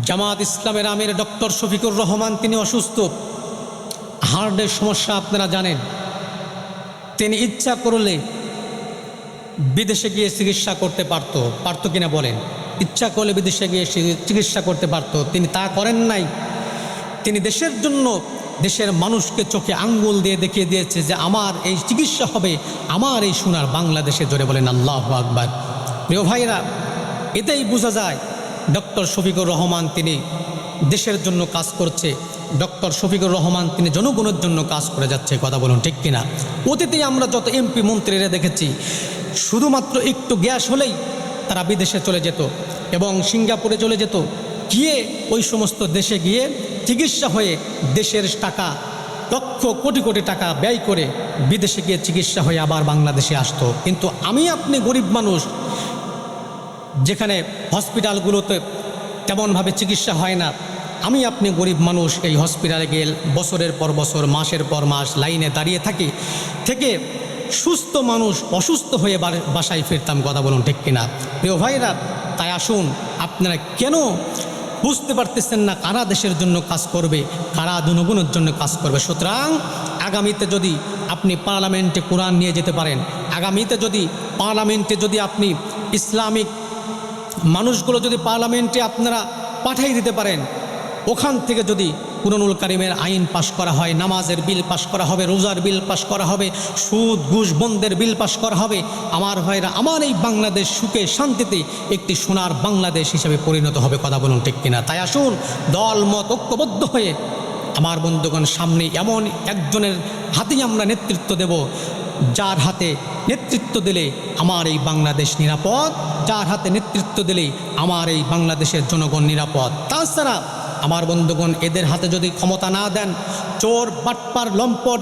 জামাত ইসলামের আমির ডক্টর শফিকুর রহমান তিনি অসুস্থ, হার্টের সমস্যা আপনারা জানেন। তিনি ইচ্ছা করলে বিদেশে গিয়ে চিকিৎসা করতে পারতো কিনা বলেন? ইচ্ছা করলে বিদেশে গিয়ে চিকিৎসা করতে পারতো, তিনি তা করেন নাই। তিনি দেশের জন্য দেশের মানুষকে চোখে আঙ্গুল দিয়ে দেখিয়ে দিয়েছে যে আমার এই চিকিৎসা হবে আমার এই সোনার বাংলাদেশে। জোরে বলেন আল্লাহু আকবার। প্রিয় ভাইরা, এতেই বোঝা যায় ডক্টর শফিকুর রহমান তিনি দেশের জন্য কাজ করছে। ডক্টর শফিকুর রহমান তিনি জনগণের জন্য কাজ করে যাচ্ছে। কথা বলুন ঠিক কিনা? অতীতেই আমরা যত এমপি মন্ত্রীরা দেখেছি, শুধুমাত্র একটু গ্যাস হলেই তারা বিদেশে চলে যেত এবং সিঙ্গাপুরে চলে যেত, গিয়ে ওই সমস্ত দেশে গিয়ে চিকিৎসা হয়ে দেশের টাকা লক্ষ কোটি কোটি টাকা ব্যয় করে বিদেশে গিয়ে চিকিৎসা হয়ে আবার বাংলাদেশে আসতো। কিন্তু আমি আপনি গরিব মানুষ, যেখানে হসপিটালগুলোতে তেমনভাবে চিকিৎসা হয় না, আমি আপনি গরিব মানুষ এই হসপিটালে গিয়ে বছরের পর বছর মাসের পর মাস লাইনে দাঁড়িয়ে থেকে সুস্থ মানুষ অসুস্থ হয়ে বাসায় ফিরতাম। কথা বলুন ঠিক কিনা? প্রিয় ভাইরা, তাই আসুন, আপনারা কেন বুঝতে পারতেছেন না কারা দেশের জন্য কাজ করবে, কারা জনগণের জন্য কাজ করবে? সুতরাং আগামীতে যদি আপনি পার্লামেন্টে কোরআন নিয়ে যেতে পারেন, আগামীতে যদি পার্লামেন্টে যদি আপনি ইসলামিক মানুষগুলো যদি পার্লামেন্টে আপনারা পাঠিয়ে দিতে পারেন, ওখান থেকে যদি কুরআনুল কারীমের আইন পাশ করা হয়, নামাজের বিল পাশ করা হবে, রোজার বিল পাশ করা হবে, সুদ ঘুষ বন্ধের বিল পাশ করা হবে, আমার ভাইরা, আমার এই বাংলাদেশ সুখে শান্তিতে একটি সোনার বাংলাদেশ হিসেবে পরিণত হবে। কথা বলুন ঠিক কিনা? তাই আসুন, দল মত ঐক্যবদ্ধ হয়ে আমার বন্ধুগণ, সামনে এমন একজনের হাতেই আমরা নেতৃত্ব দেব, যার হাতে নেতৃত্ব দিলে আমার এই বাংলাদেশ নিরাপদ, যার হাতে নেতৃত্ব দিলে আমার এই বাংলাদেশের জনগণ নিরাপদ। তাছাড়া আমার বন্ধুগণ, এদের হাতে যদি ক্ষমতা না দেন, চোর বাটপার লম্পট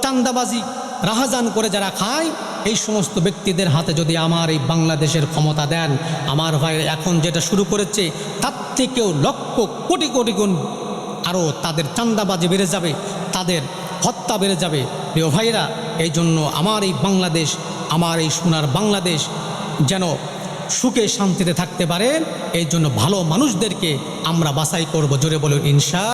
চাঁদাবাজি রাহাজান করে যারা খায়, এই সমস্ত ব্যক্তিদের হাতে যদি আমার এই বাংলাদেশের ক্ষমতা দেন, আমার ভাই এখন যেটা শুরু করেছে তার থেকেও লক্ষ কোটি কোটি গুণ আরও তাদের চাঁদাবাজি বেড়ে যাবে, তাদের হত্যা বেড়ে যাবে। প্রিয় ভাইরা, এই জন্য আমার এই বাংলাদেশ, আমার এই সোনার বাংলাদেশ যেন সুখে শান্তিতে থাকতে পারে, এই জন্য ভালো মানুষদেরকে আমরা বাছাই করব। জোরে বলুন ইনশাআল্লাহ।